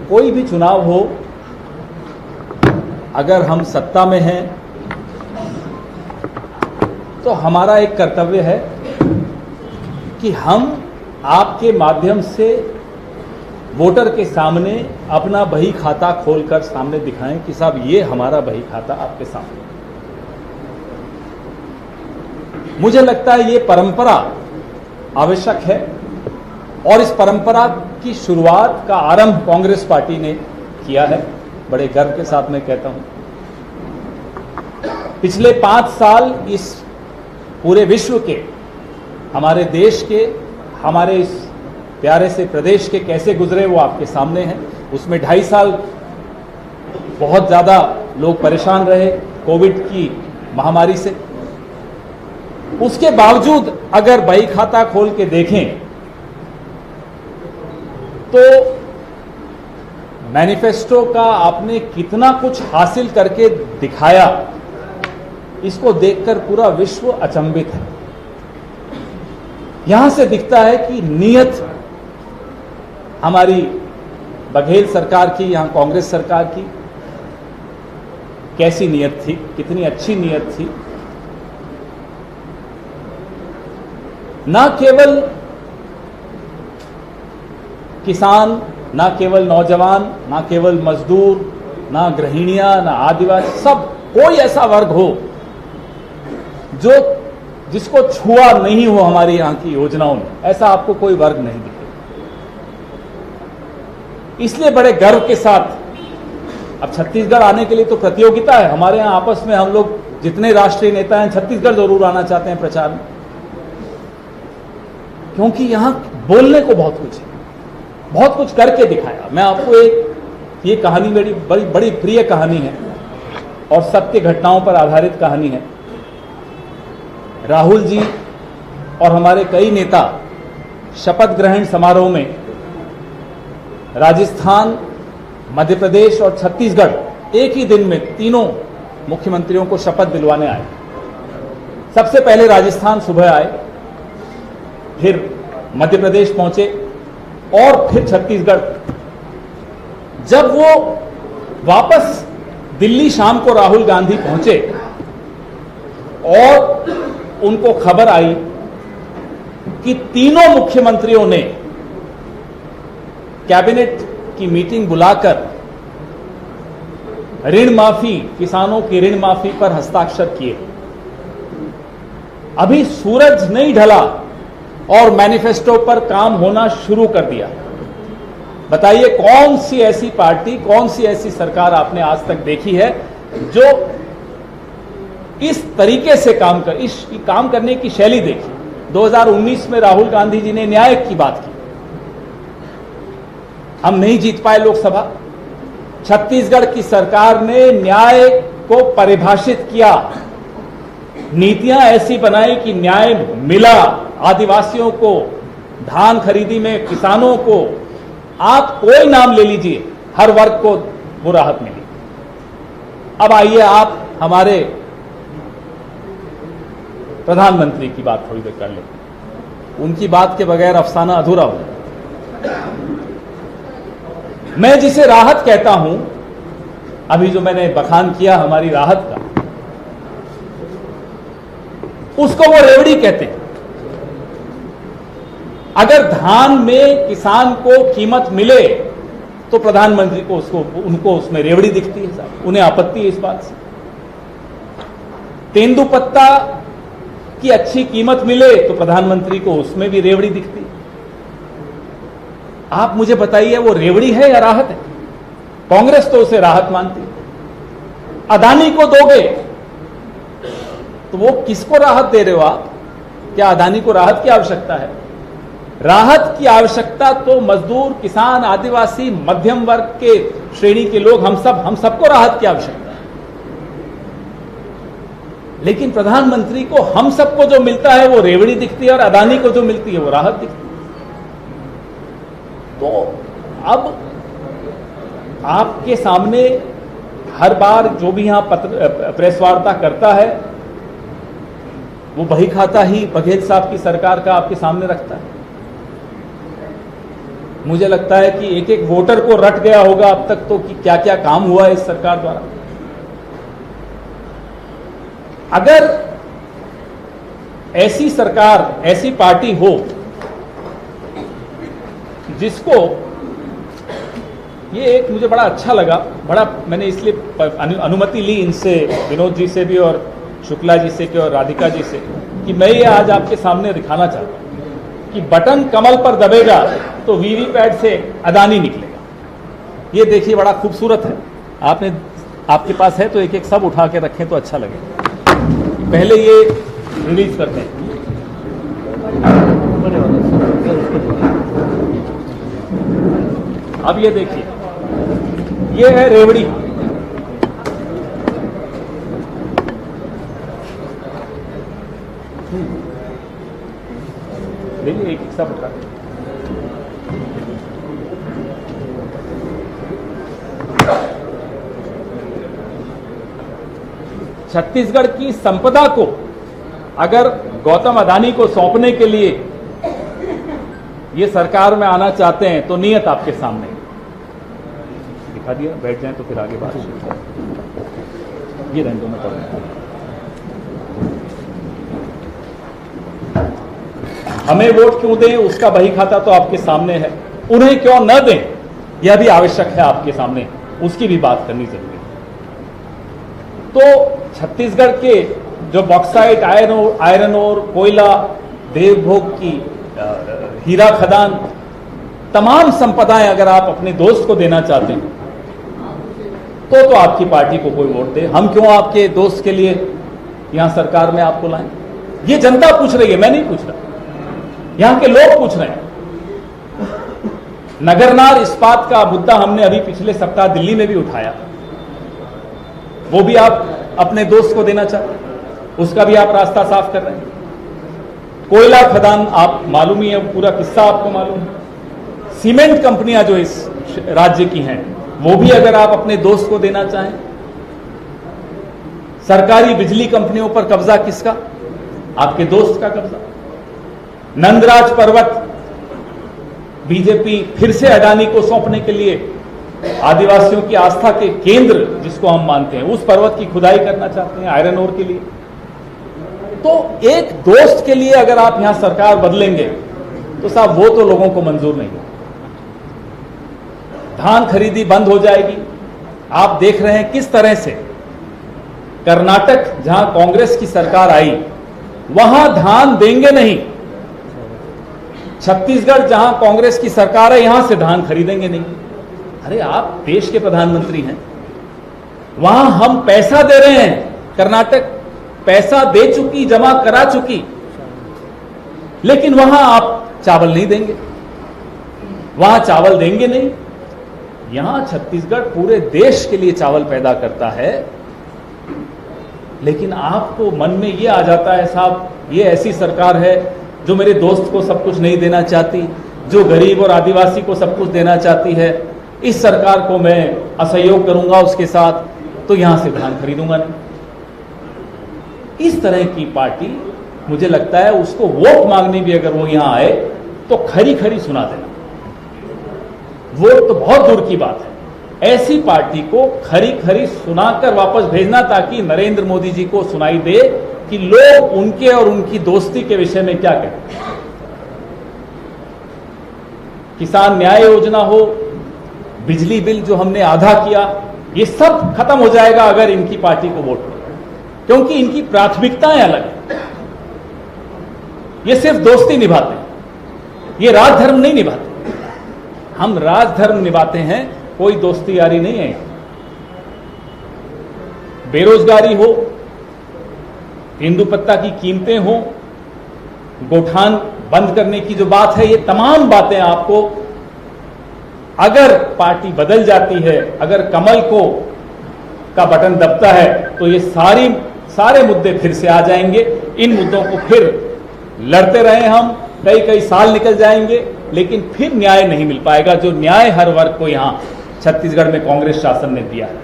कोई भी चुनाव हो, अगर हम सत्ता में हैं तो हमारा एक कर्तव्य है कि हम आपके माध्यम से वोटर के सामने अपना बही खाता खोलकर सामने दिखाएं कि साहब ये हमारा बही खाता आपके सामने। मुझे लगता है ये परंपरा आवश्यक है और इस परंपरा की शुरुआत का आरंभ कांग्रेस पार्टी ने किया है। बड़े गर्व के साथ मैं कहता हूं, पिछले 5 साल इस पूरे विश्व के, हमारे देश के, हमारे इस प्यारे से प्रदेश के कैसे गुजरे वो आपके सामने हैं। उसमें 2.5 साल बहुत ज्यादा लोग परेशान रहे कोविड की महामारी से। उसके बावजूद अगर बही खाता खोल के देखें तो मैनिफेस्टो का आपने कितना कुछ हासिल करके दिखाया, इसको देखकर पूरा विश्व अचंभित है। यहां से दिखता है कि नीयत हमारी बघेल सरकार की, यहां कांग्रेस सरकार की कैसी नीयत थी, कितनी अच्छी नीयत थी। ना केवल किसान, ना केवल नौजवान, ना केवल मजदूर, ना गृहिणियां, ना आदिवासी, सब कोई ऐसा वर्ग हो जो जिसको छुआ नहीं हो हमारी यहां की योजनाओं में, ऐसा आपको कोई वर्ग नहीं दिखे। इसलिए बड़े गर्व के साथ अब छत्तीसगढ़ आने के लिए तो प्रतियोगिता है हमारे यहां आपस में। हम लोग जितने राष्ट्रीय नेता हैं छत्तीसगढ़ जरूर आना चाहते हैं प्रचार में, क्योंकि यहां बोलने को बहुत कुछ है, बहुत कुछ करके दिखाया। मैं आपको ये कहानी मेरी बड़ी प्रिय कहानी है और सत्य घटनाओं पर आधारित कहानी है। राहुल जी और हमारे कई नेता शपथ ग्रहण समारोह में राजस्थान, मध्य प्रदेश और छत्तीसगढ़ एक ही दिन में तीनों मुख्यमंत्रियों को शपथ दिलवाने आए। सबसे पहले राजस्थान सुबह आए, फिर मध्य प्रदेश पहुंचे और फिर छत्तीसगढ़। जब वो वापस दिल्ली शाम को राहुल गांधी पहुंचे और उनको खबर आई कि तीनों मुख्यमंत्रियों ने कैबिनेट की मीटिंग बुलाकर ऋण माफी, किसानों की ऋण माफी पर हस्ताक्षर किए। अभी सूरज नहीं ढला और मैनिफेस्टो पर काम होना शुरू कर दिया। बताइए कौन सी ऐसी पार्टी, कौन सी ऐसी सरकार आपने आज तक देखी है जो इस तरीके से काम करने की शैली देखी। 2019 में राहुल गांधी जी ने न्याय की बात की, हम नहीं जीत पाए लोकसभा। छत्तीसगढ़ की सरकार ने न्याय को परिभाषित किया, नीतियां ऐसी बनाई कि न्याय मिला आदिवासियों को, धान खरीदी में किसानों को, आप कोई नाम ले लीजिए, हर वर्ग को वो राहत मिली। अब आइए आप हमारे प्रधानमंत्री की बात थोड़ी देर कर लें। उनकी बात के बगैर अफसाना अधूरा हो। मैं जिसे राहत कहता हूं, अभी जो मैंने बखान किया हमारी राहत का, उसको वो रेवड़ी कहते हैं। अगर धान में किसान को कीमत मिले तो प्रधानमंत्री को उनको उसमें रेवड़ी दिखती है साहब, उन्हें आपत्ति है इस बात से। तेंदुपत्ता की अच्छी कीमत मिले तो प्रधानमंत्री को उसमें भी रेवड़ी दिखती है। आप मुझे बताइए वो रेवड़ी है या राहत है? कांग्रेस तो उसे राहत मानती है। अदानी को दोगे तो वो किसको राहत दे रहे हो आप? क्या अदानी को राहत की आवश्यकता है? राहत की आवश्यकता तो मजदूर, किसान, आदिवासी, मध्यम वर्ग के श्रेणी के लोग, हम सबको राहत की आवश्यकता है। लेकिन प्रधानमंत्री को हम सबको जो मिलता है वो रेवड़ी दिखती है और अदानी को जो मिलती है वो राहत दिखती है। तो अब आपके सामने हर बार जो भी यहां प्रेस वार्ता करता है वो बही खाता ही बघेल साहब की सरकार का आपके सामने रखता है। मुझे लगता है कि एक एक वोटर को रट गया होगा अब तक तो कि क्या क्या काम हुआ है इस सरकार द्वारा। अगर ऐसी सरकार, ऐसी पार्टी हो जिसको, ये एक मुझे बड़ा अच्छा लगा, मैंने इसलिए अनुमति ली इनसे, विनोद जी से भी और शुक्ला जी से और राधिका जी से, कि मैं ये आज आपके सामने दिखाना चाहता हूं कि बटन कमल पर दबेगा तो वीवीपैट से अदानी निकलेगा। ये देखिए बड़ा खूबसूरत है। आपके पास है तो एक एक सब उठा के रखें तो अच्छा लगेगा। पहले ये रिलीज करते हैं। अब ये देखिए, ये है रेवड़ी। देखिए एक सब उठा। छत्तीसगढ़ की संपदा को अगर गौतम अदानी को सौंपने के लिए ये सरकार में आना चाहते हैं तो नियत आपके सामने दिखा दिया। बैठ जाएं तो फिर आगे बात। ये रहने दो, मैं पढ़ूंगा। हमें वोट क्यों दें उसका बही खाता तो आपके सामने है, उन्हें क्यों न दें यह भी आवश्यक है आपके सामने, उसकी भी बात करनी जरूरी है। तो छत्तीसगढ़ के जो बॉक्साइट, आयरन ओर, कोयला, देवभोग की हीरा खदान, तमाम संपदाएं अगर आप अपने दोस्त को देना चाहते हैं तो आपकी पार्टी को कोई वोट दे। हम क्यों आपके दोस्त के लिए यहां सरकार में आपको लाएं? ये जनता पूछ रही है, मैं नहीं पूछ रहा, यहां के लोग पूछ रहे हैं। नगरनार इस्पात का मुद्दा हमने अभी पिछले सप्ताह दिल्ली में भी उठाया, वो भी आप अपने दोस्त को देना चाहते हैं, उसका भी आप रास्ता साफ कर रहे हैं। कोयला खदान आप मालूम ही है, पूरा किस्सा आपको मालूम है। सीमेंट कंपनियां जो इस राज्य की हैं वो भी अगर आप अपने दोस्त को देना चाहें। सरकारी बिजली कंपनियों पर कब्जा किसका? आपके दोस्त का कब्जा। नंदराज पर्वत बीजेपी फिर से अडानी को सौंपने के लिए, आदिवासियों की आस्था के केंद्र जिसको हम मानते हैं, उस पर्वत की खुदाई करना चाहते हैं आयरन ओर के लिए। तो एक दोस्त के लिए अगर आप यहां सरकार बदलेंगे तो साहब वो तो लोगों को मंजूर नहीं है। धान खरीदी बंद हो जाएगी। आप देख रहे हैं किस तरह से कर्नाटक जहां कांग्रेस की सरकार आई वहां धान देंगे नहीं, छत्तीसगढ़ जहां कांग्रेस की सरकार है यहां से धान खरीदेंगे नहीं। अरे आप देश के प्रधानमंत्री हैं, वहां हम पैसा दे रहे हैं, कर्नाटक पैसा दे चुकी, जमा करा चुकी, लेकिन वहां आप चावल नहीं देंगे, वहां चावल देंगे नहीं। यहां छत्तीसगढ़ पूरे देश के लिए चावल पैदा करता है, लेकिन आपको मन में यह आ जाता है साहब ये ऐसी सरकार है जो मेरे दोस्त को सब कुछ नहीं देना चाहती, जो गरीब और आदिवासी को सब कुछ देना चाहती है, इस सरकार को मैं असहयोग करूंगा उसके साथ, तो यहां से धान खरीदूंगा नहीं। इस तरह की पार्टी, मुझे लगता है उसको वोट मांगने भी अगर वो यहां आए तो खरी खरी सुना देना। वोट तो बहुत दूर की बात है, ऐसी पार्टी को खरी खरी सुनाकर वापस भेजना ताकि नरेंद्र मोदी जी को सुनाई दे कि लोग उनके और उनकी दोस्ती के विषय में क्या कहते हैं। किसान न्याय योजना हो, बिजली बिल जो हमने आधा किया, ये सब खत्म हो जाएगा अगर इनकी पार्टी को वोट मिले, क्योंकि इनकी प्राथमिकताएं अलग हैं। ये सिर्फ दोस्ती निभाते हैं, ये राजधर्म नहीं निभाते। हम राजधर्म निभाते हैं, कोई दोस्ती यारी नहीं है। बेरोजगारी हो, तेंदुपत्ता की कीमतें हो, गोठान बंद करने की जो बात है, ये तमाम बातें आपको, अगर पार्टी बदल जाती है, अगर कमल का बटन दबता है तो ये सारे मुद्दे फिर से आ जाएंगे। इन मुद्दों को फिर लड़ते रहे हम, कई साल निकल जाएंगे, लेकिन फिर न्याय नहीं मिल पाएगा, जो न्याय हर वर्ग को यहां छत्तीसगढ़ में कांग्रेस शासन ने दिया है।